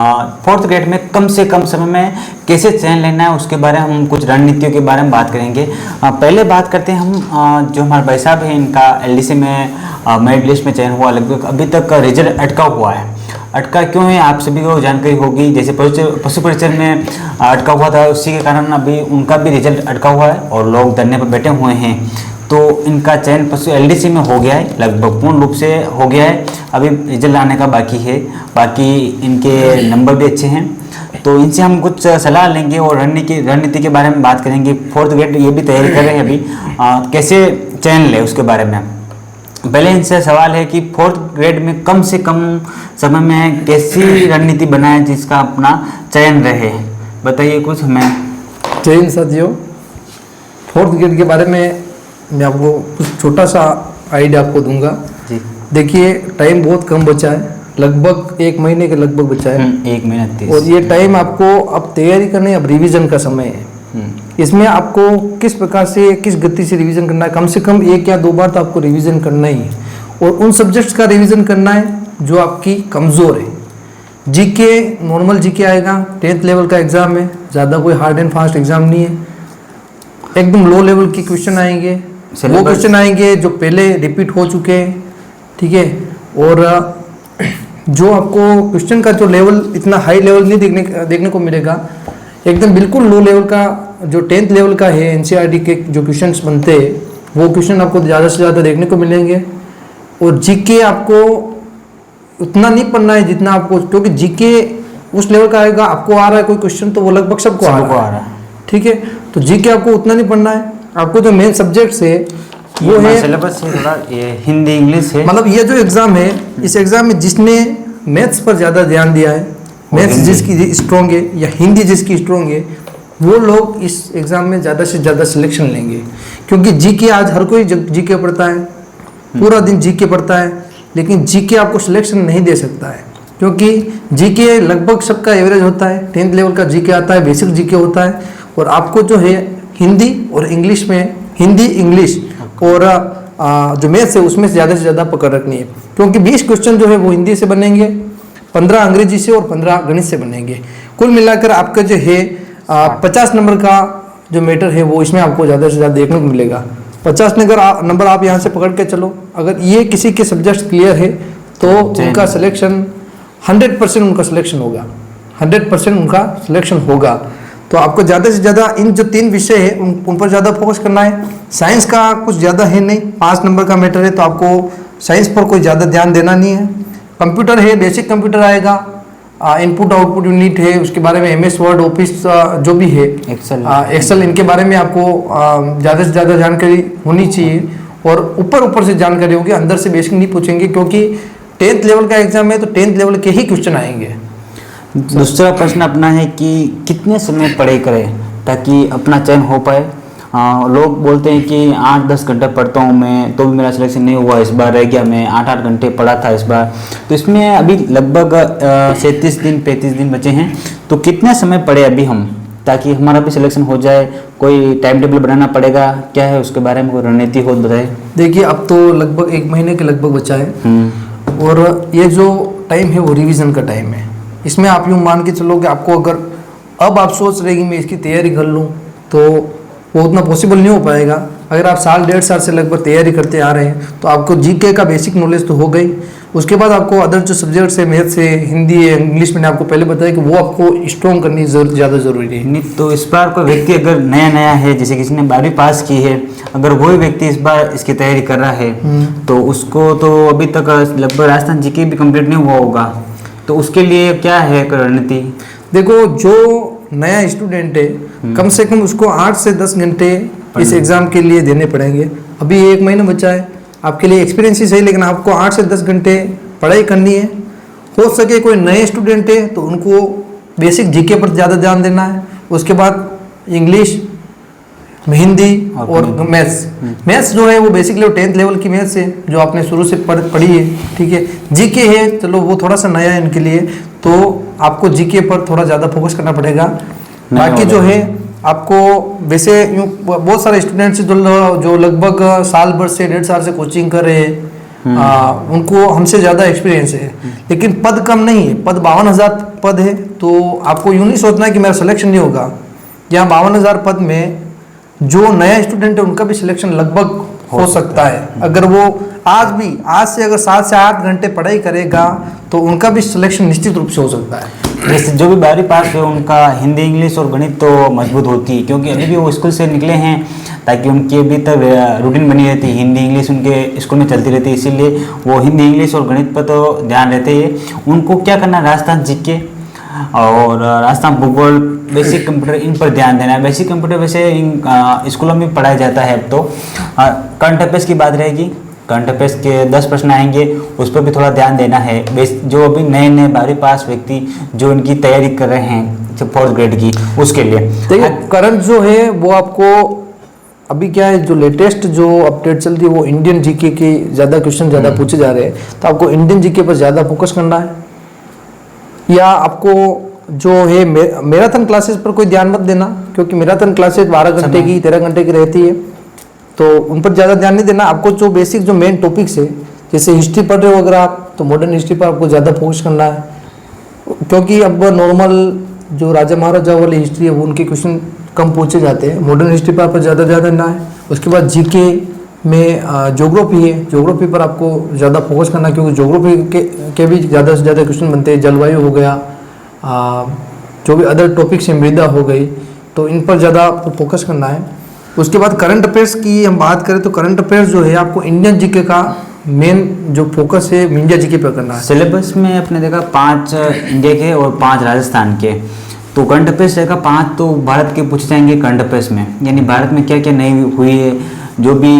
Fourth grade में कम से कम समय में कैसे चयन लेना है उसके बारे में हम कुछ रणनीतियों के बारे में बात करेंगे। पहले बात करते हैं हम जो हमारे भाई साहब हैं इनका एलडीसी में मेरिट लिस्ट में चयन हुआ, लगभग अभी तक रिजल्ट अटका हुआ है। अटका क्यों है आप सभी को जानकारी होगी। जैसे पशु परिचय में अटका हुआ था, उसी के कारण अभी उनका भी रिजल्ट अटका हुआ है और लोग धरने पर बैठे हुए हैं। तो इनका चयन पशु एलडीसी में हो गया है, लगभग पूर्ण रूप से हो गया है। अभी रिजल्ट आने का बाकी है, बाकी इनके नंबर भी अच्छे हैं। तो इनसे हम कुछ सलाह लेंगे और रणनीति के बारे में बात करेंगे। फोर्थ ग्रेड ये भी तैयारी कर रहे हैं अभी, कैसे चयन ले उसके बारे में। पहले इनसे सवाल है कि फोर्थ ग्रेड में कम से कम समय में कैसी रणनीति बनाए जिसका अपना चयन रहे, बताइए कुछ हमें। जय हिंद साथियों, फोर्थ ग्रेड के बारे में मैं आपको कुछ छोटा सा आइडिया आपको दूंगा जी। देखिए टाइम बहुत कम बचा है, लगभग 1 महीने के लगभग बचा है। 1 महीना 30। और ये टाइम आपको अब तैयारी करनी है, अब रिवीजन का समय है। इसमें आपको किस प्रकार से किस गति से रिवीजन करना है, कम से कम 1 या 2 बार तो आपको रिवीजन करना ही है। और उन सब्जेक्ट्स का रिवीजन करना है जो आपकी कमज़ोर है। जीके नॉर्मल जीके आएगा, 10th लेवल का एग्ज़ाम है, ज़्यादा कोई हार्ड एंड फास्ट एग्ज़ाम नहीं है। एकदम लो लेवल के क्वेश्चन आएंगे, वो क्वेश्चन आएंगे जो पहले रिपीट हो चुके हैं, ठीक है। और जो आपको क्वेश्चन का जो लेवल इतना हाई लेवल नहीं देखने को मिलेगा, एकदम बिल्कुल लो लेवल का जो 10th लेवल का है एनसीईआरटी के जो क्वेश्चंस बनते हैं वो क्वेश्चन आपको ज़्यादा से ज़्यादा देखने को मिलेंगे। और जीके आपको उतना नहीं पढ़ना है जितना आपको, क्योंकि जीके उस लेवल का आएगा, आपको आ रहा है कोई क्वेश्चन तो वो लगभग सबको आ रहा है, ठीक है। तो जीके आपको उतना नहीं पढ़ना है। आपको जो मेन सब्जेक्ट्स है वो है सिलेबस है थोड़ा, ये हिंदी इंग्लिश है। मतलब ये जो एग्ज़ाम है, इस एग्ज़ाम में जिसने मैथ्स पर ज़्यादा ध्यान दिया है, मैथ्स जिसकी स्ट्रॉन्ग है या हिंदी जिसकी स्ट्रॉन्ग है, वो लोग इस एग्ज़ाम में ज़्यादा से ज़्यादा सिलेक्शन लेंगे। क्योंकि जीके आज हर कोई जीके पढ़ता है, पूरा दिन जीके पढ़ता है, लेकिन जीके आपको सिलेक्शन नहीं दे सकता है। क्योंकि जीके लगभग सबका एवरेज होता है, 10th लेवल का जीके आता है, बेसिक जीके होता है। और आपको जो है हिंदी और इंग्लिश में, हिंदी इंग्लिश और जो मैथ्स है उसमें ज़्यादा से ज़्यादा पकड़ रखनी है। क्योंकि 20 क्वेश्चन जो है वो हिंदी से बनेंगे, 15 अंग्रेजी से और 15 गणित से बनेंगे। कुल मिलाकर आपका जो है 50 नंबर का जो मैटर है वो इसमें आपको ज़्यादा से ज़्यादा देखने को मिलेगा। 50 नंबर आप यहाँ से पकड़ के चलो। अगर ये किसी के सब्जेक्ट क्लियर है तो उनका सिलेक्शन 100% उनका सिलेक्शन होगा, 100% उनका सिलेक्शन होगा। तो आपको ज़्यादा से ज़्यादा इन जो 3 विषय है उन पर ज़्यादा फोकस करना है। साइंस का कुछ ज़्यादा है नहीं, 5 नंबर का मैटर है तो आपको साइंस पर कोई ज़्यादा ध्यान देना नहीं है। कंप्यूटर है, बेसिक कंप्यूटर आएगा, इनपुट आउटपुट यूनिट है, उसके बारे में एमएस वर्ड ऑफिस जो भी है, एक्सेल इनके बारे में आपको ज़्यादा से ज़्यादा जानकारी होनी चाहिए। और ऊपर से जानकारी होगी, अंदर से बेसिक नहीं पूछेंगे, क्योंकि 10th लेवल का एग्जाम है तो 10th लेवल के ही क्वेश्चन आएंगे। दूसरा प्रश्न अपना है कि कितने समय पढ़ाई करें ताकि अपना चयन हो पाए। लोग बोलते हैं कि 8-10 घंटे पढ़ता हूँ मैं तो भी मेरा सिलेक्शन नहीं हुआ, इस बार रह गया, मैं 8-8 घंटे पढ़ा था इस बार। तो इसमें अभी लगभग 35 दिन बचे हैं, तो कितने समय पढ़े अभी हम ताकि हमारा भी सिलेक्शन हो जाए। कोई टाइम टेबल बनाना पड़ेगा, क्या है उसके बारे में कोई रणनीति हो बताए। देखिए अब तो लगभग 1 महीने के लगभग बचा है और ये जो टाइम है वो रिवीजन का टाइम है। इसमें आप यूँ मान के चलो कि आपको अगर अब आप सोच रहे कि मैं इसकी तैयारी कर लूँ तो वो उतना पॉसिबल नहीं हो पाएगा। अगर आप 1.5 साल से लगभग तैयारी करते आ रहे हैं तो आपको जीके का बेसिक नॉलेज तो हो गई, उसके बाद आपको अदर जो सब्जेक्ट्स है, मैथ्स है, हिंदी है, इंग्लिश, मैंने आपको पहले बताया कि वो आपको स्ट्रॉन्ग करनी ज़्यादा ज़रूरी है। नहीं तो इस बार कोई व्यक्ति अगर नया है, जैसे किसी ने 12वीं पास की है, अगर वही व्यक्ति इस बार इसकी तैयारी कर रहा है तो उसको तो अभी तक लगभग राजस्थान जीके भी कंप्लीट नहीं हुआ होगा, तो उसके लिए क्या है रणनीति। देखो जो नया स्टूडेंट है कम से कम उसको 8 से 10 घंटे इस एग्ज़ाम के लिए देने पड़ेंगे। अभी 1 महीना बचा है, आपके लिए एक्सपीरियंस ही सही, लेकिन आपको 8 से 10 घंटे पढ़ाई करनी है। हो सके कोई नए स्टूडेंट है तो उनको बेसिक जीके पर ज़्यादा ध्यान देना है, उसके बाद इंग्लिश, हिंदी और मैथ्स जो है वो बेसिक लेवल 10th लेवल की मैथ्स है जो आपने शुरू से पढ़ी है, ठीक है। जीके है चलो वो थोड़ा सा नया है इनके लिए, तो आपको जीके पर थोड़ा ज़्यादा फोकस करना पड़ेगा। बाकी जो है आपको वैसे यूँ बहुत सारे स्टूडेंट्स जो लगभग साल भर से 1.5 साल से कोचिंग कर रहे हैं, उनको हमसे ज़्यादा एक्सपीरियंस है, लेकिन पद कम नहीं है, पद 52,000 पद है। तो आपको यूँ नहीं सोचना है कि मेरा सिलेक्शन नहीं होगा। यहाँ 52,000 पद में जो नया स्टूडेंट है उनका भी सिलेक्शन लगभग हो सकता है। अगर वो आज से अगर 7 से 8 घंटे पढ़ाई करेगा तो उनका भी सिलेक्शन निश्चित रूप से हो सकता है। जैसे जो भी 12वीं पास है उनका हिंदी, इंग्लिश और गणित तो मजबूत होती है, क्योंकि अभी भी वो स्कूल से निकले हैं, ताकि उनकी अभी तक रूटीन बनी रहती है, हिंदी इंग्लिश उनके स्कूल में चलती रहती है, इसीलिए वो हिंदी इंग्लिश और गणित पर तो ध्यान रहते हैं। उनको क्या करना है, राजस्थान जीके और राजस्थान भूगोल, बेसिक कंप्यूटर, इन पर ध्यान देना है। बेसिक कंप्यूटर वैसे स्कूलों में पढ़ाया जाता है। अब तो करंट अफेयर्स की बात रहेगी, करंट अफेयर्स के 10 प्रश्न आएंगे, उस पर भी थोड़ा ध्यान देना है। जो अभी नए 12वीं पास व्यक्ति जो इनकी तैयारी कर रहे हैं 4th ग्रेड की, उसके लिए देखिए करंट जो है वो आपको अभी क्या है, जो लेटेस्ट जो अपडेट चलती है वो इंडियन जीके के ज़्यादा क्वेश्चन ज़्यादा पूछे जा रहे हैं, तो आपको इंडियन जीके पर ज़्यादा फोकस करना है। या आपको जो है मैराथन क्लासेस पर कोई ध्यान मत देना, क्योंकि मैराथन क्लासेस 12 घंटे की 13 घंटे की रहती है, तो उन पर ज़्यादा ध्यान नहीं देना। आपको जो बेसिक जो मेन टॉपिक्स है, जैसे हिस्ट्री पढ़ रहे हो अगर आप, तो मॉडर्न हिस्ट्री पर आपको ज़्यादा फोकस करना है, क्योंकि अब नॉर्मल जो राजा महाराजा वाली हिस्ट्री है वो उनके क्वेश्चन कम पूछे जाते हैं। मॉडर्न हिस्ट्री पर आपको ज़्यादा देना है। उसके बाद जीके में ज्योग्राफी है, ज्योग्राफी पर आपको ज़्यादा फोकस करना है, क्योंकि ज्योग्राफी के भी ज़्यादा से ज़्यादा क्वेश्चन बनते हैं। जलवायु हो गया, जो भी अदर टॉपिक्स है, मृदा हो गई, तो इन पर ज़्यादा फोकस करना है। उसके बाद करंट अफेयर्स की हम बात करें तो करंट अफेयर्स जो है आपको इंडियन जीके का मेन जो फोकस है इंडिया जीके पर करना है। सिलेबस में अपने देखा 5 इंडिया के और 5 राजस्थान के, तो करंट अफेयर्स रहेगा 5 तो भारत के पूछे जाएंगे करंट अफेयर्स में, यानी भारत में क्या क्या नई हुई है, जो भी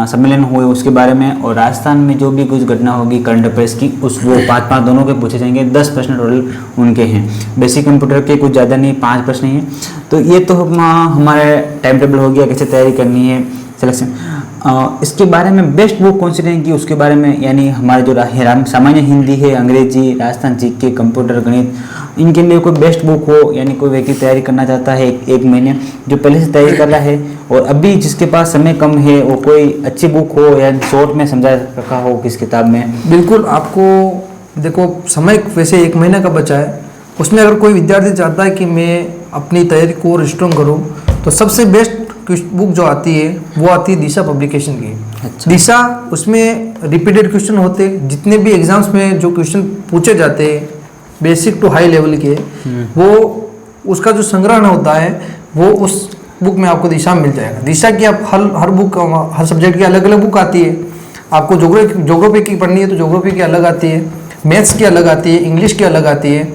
सम्मेलन हुए उसके बारे में, और राजस्थान में जो भी कुछ घटना होगी करंट अफेयर्स की, उस वो 5 दोनों के पूछे जाएंगे। 10 प्रश्न टोटल उनके हैं। बेसिक कंप्यूटर के कुछ ज़्यादा नहीं, 5 प्रश्न ही हैं। तो ये तो हमारे टाइम टेबल हो गया, कैसे तैयारी करनी है, सिलेक्शन। इसके बारे में बेस्ट बुक कौन सी रहेंगी उसके बारे में, यानी हमारे जो सामान्य हिंदी है, अंग्रेजी, राजस्थान जीके, कंप्यूटर, गणित, इनके लिए कोई बेस्ट बुक हो, यानी कोई व्यक्ति तैयारी करना चाहता है एक महीने, जो पहले से तैयारी कर रहा है और अभी जिसके पास समय कम है, वो कोई अच्छी बुक हो या शॉर्ट में समझा रखा हो किस किताब में। बिल्कुल, आपको देखो समय वैसे 1 महीने का बचा है, उसमें अगर कोई विद्यार्थी चाहता है कि मैं अपनी तैयारी को और स्ट्रॉन्ग करूँ, तो सबसे बेस्ट बुक जो आती है वो आती है दिशा पब्लिकेशन की। अच्छा। दिशा, उसमें रिपीटेड क्वेश्चन होते हैं, जितने भी एग्जाम्स में जो क्वेश्चन पूछे जाते हैं बेसिक टू हाई लेवल के, वो उसका जो संग्रहण होता है वो उस बुक में आपको दिशा मिल जाएगा। दिशा की आप हर बुक, हर सब्जेक्ट की अलग अलग बुक आती है। आपको ज्योग्राफी की पढ़नी है तो ज्योग्राफी की अलग आती है, मैथ्स की अलग आती है, इंग्लिश की अलग आती है,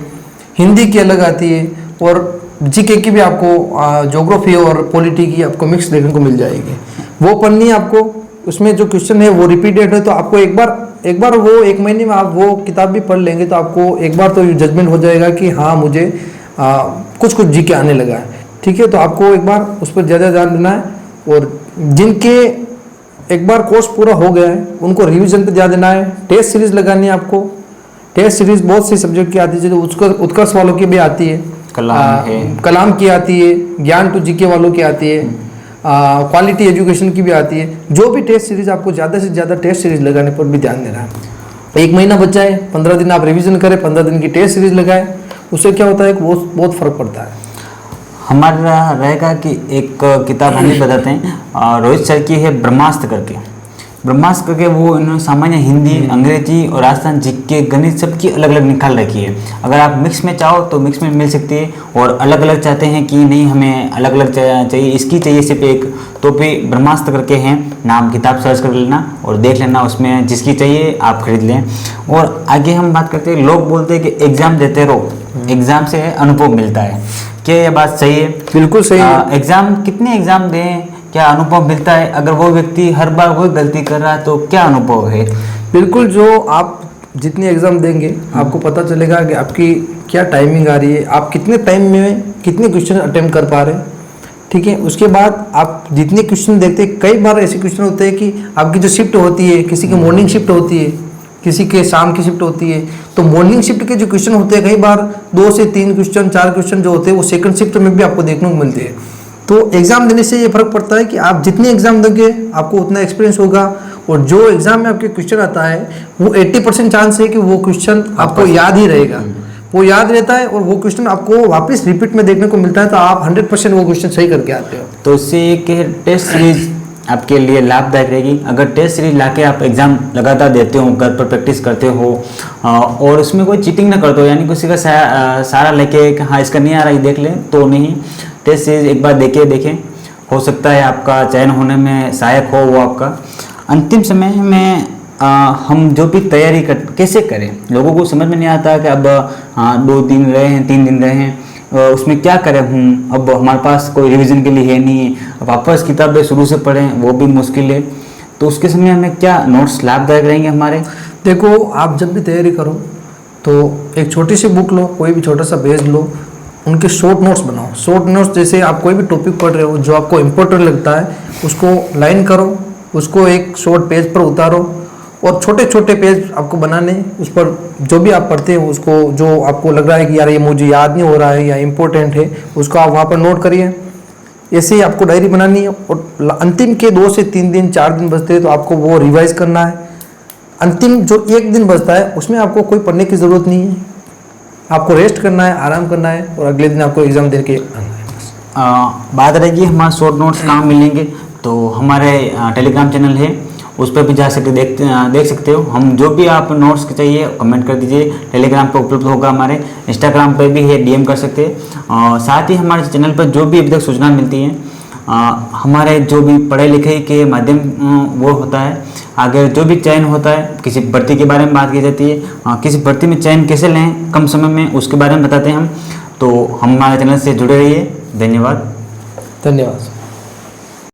हिंदी की अलग आती है, और जीके की भी आपको ज्योग्राफी और पॉलिटी की आपको मिक्स देखने को मिल जाएगी। वो पढ़नी है आपको, उसमें जो क्वेश्चन है वो रिपीटेड है, तो आपको एक बार वो 1 महीने में आप वो किताब भी पढ़ लेंगे तो आपको एक बार तो जजमेंट हो जाएगा कि हाँ मुझे कुछ जीके आने लगा है। ठीक है, तो आपको एक बार उस पर ज़्यादा ध्यान देना है, और जिनके एक बार कोर्स पूरा हो गया है उनको रिवीजन पे ध्यान देना है। टेस्ट सीरीज लगानी है आपको। टेस्ट सीरीज बहुत सी सब्जेक्ट की आती है, जो उत्कर्ष वालों की भी आती है, कलाम की आती है, ज्ञान टू जीके वालों की आती है, क्वालिटी एजुकेशन की भी आती है। जो भी टेस्ट सीरीज, आपको ज़्यादा से ज़्यादा टेस्ट सीरीज लगाने पर भी ध्यान देना है। 1 महीना बचा है, 15 दिन आप रिवीजन करें, 15 दिन की टेस्ट सीरीज लगाएं, उससे क्या होता है कि बहुत फर्क पड़ता है। हमारा रहेगा कि एक किताब हम भी बताते हैं, रोहित सर की है ब्रह्मास्त्र करके। ब्रह्मास्त्र करके वो इन्होंने सामान्य हिंदी, अंग्रेजी और राजस्थान जीके, गणित सबकी अलग अलग निकाल रखी है। अगर आप मिक्स में चाहो तो मिक्स में मिल सकती है, और अलग अलग चाहते हैं कि नहीं हमें अलग अलग चाहिए, इसकी चाहिए सिर्फ एक, तो फिर ब्रह्मास्त्र करके हैं नाम, किताब सर्च कर लेना और देख लेना, उसमें जिसकी चाहिए आप खरीद लें। और आगे हम बात करते हैं, लोग बोलते हैं कि एग्ज़ाम देते रहो, एग्ज़ाम से अनुभव मिलता है। क्या ये बात सही है? बिल्कुल सही है। एग्ज़ाम, कितने एग्ज़ाम दें, क्या अनुभव मिलता है? अगर वो व्यक्ति हर बार वही गलती कर रहा है तो क्या अनुभव है? बिल्कुल, जो आप जितने एग्ज़ाम देंगे आपको पता चलेगा कि आपकी क्या टाइमिंग आ रही है, आप कितने टाइम में कितने क्वेश्चन अटेम्प्ट कर पा रहे हैं। ठीक है, उसके बाद आप जितने क्वेश्चन देखते हैं, कई बार ऐसे क्वेश्चन होते हैं कि आपकी जो शिफ्ट होती है, किसी की मॉर्निंग शिफ्ट होती है, किसी के शाम की शिफ्ट होती है, तो मॉर्निंग शिफ्ट के जो क्वेश्चन होते हैं कई बार 2 से 3 क्वेश्चन, 4 क्वेश्चन जो होते हैं वो सेकंड शिफ्ट में भी आपको देखने को मिलते हैं। तो एग्ज़ाम देने से ये फर्क पड़ता है कि आप जितने एग्ज़ाम दोगे आपको उतना एक्सपीरियंस होगा, और जो एग्ज़ाम में आपके क्वेश्चन आता है वो 80% चांस है कि वो क्वेश्चन आपको याद ही रहेगा, वो याद रहता है, और वो क्वेश्चन आपको वापस रिपीट में देखने को मिलता है, तो आप 100% वो क्वेश्चन सही करके आते हो। तो इससे एक टेस्ट सीरीज आपके लिए लाभदायक रहेगी। अगर टेस्ट सीरीज लाके आप एग्ज़ाम लगातार देते हो, घर पर प्रैक्टिस करते हो और उसमें कोई चीटिंग ना करते हो, यानी किसी का सारा लेके कि हाँ इसका नहीं आ रहा है देख लें, तो नहीं। टेस्ट सीरीज एक बार देखें, हो सकता है आपका चयन होने में सहायक हो वो आपका। अंतिम समय में हम जो भी तैयारी कैसे करें, लोगों को समझ में नहीं आता कि अब 2 दिन रहे हैं, 3 दिन रहे हैं, उसमें क्या करें अब हमारे पास कोई रिवीजन के लिए है नहीं है, अब वापस किताबें शुरू से पढ़ें वो भी मुश्किल है, तो उसके समय हमें क्या नोट्स लाभदायक रहेंगे हमारे? देखो, आप जब भी तैयारी करो तो एक छोटी सी बुक लो, कोई भी छोटा सा पेज लो, उनके शॉर्ट नोट्स बनाओ। शॉर्ट नोट्स जैसे आप कोई भी टॉपिक पढ़ रहे हो, जो आपको इम्पोर्टेंट लगता है उसको लाइन करो, उसको एक शॉर्ट पेज पर उतारो, और छोटे छोटे पेज आपको बनाने, उस पर जो भी आप पढ़ते हैं उसको, जो आपको लग रहा है कि यार ये मुझे याद नहीं हो रहा है या इम्पोर्टेंट है, उसको आप वहाँ पर नोट करिए। ऐसे ही आपको डायरी बनानी है, और अंतिम के 2 से 3 दिन 4 दिन बचते हैं तो आपको वो रिवाइज करना है। अंतिम जो 1 दिन बचता है उसमें आपको कोई पढ़ने की ज़रूरत नहीं है, आपको रेस्ट करना है, आराम करना है, और अगले दिन आपको एग्ज़ाम दे के आना है। बात रहेगी हमारे शॉर्ट नोट्स कहाँ मिलेंगे, तो हमारे टेलीग्राम चैनल है, उस पर भी जा सकते देख सकते हो। हम जो भी आप नोट्स चाहिए कमेंट कर दीजिए, टेलीग्राम पर उपलब्ध होगा, हमारे इंस्टाग्राम पर भी है, DM कर सकते हैं। और साथ ही हमारे चैनल पर जो भी अभी तक सूचना मिलती है, हमारे जो भी पढ़ाई लिखाई के माध्यम वो होता है, आगे जो भी चयन होता है, किसी भर्ती के बारे में बात की जाती है, किसी भर्ती में चयन कैसे लें कम समय में, उसके बारे में बताते हैं हम। तो हमारे चैनल से जुड़े रहिए। धन्यवाद। धन्यवाद।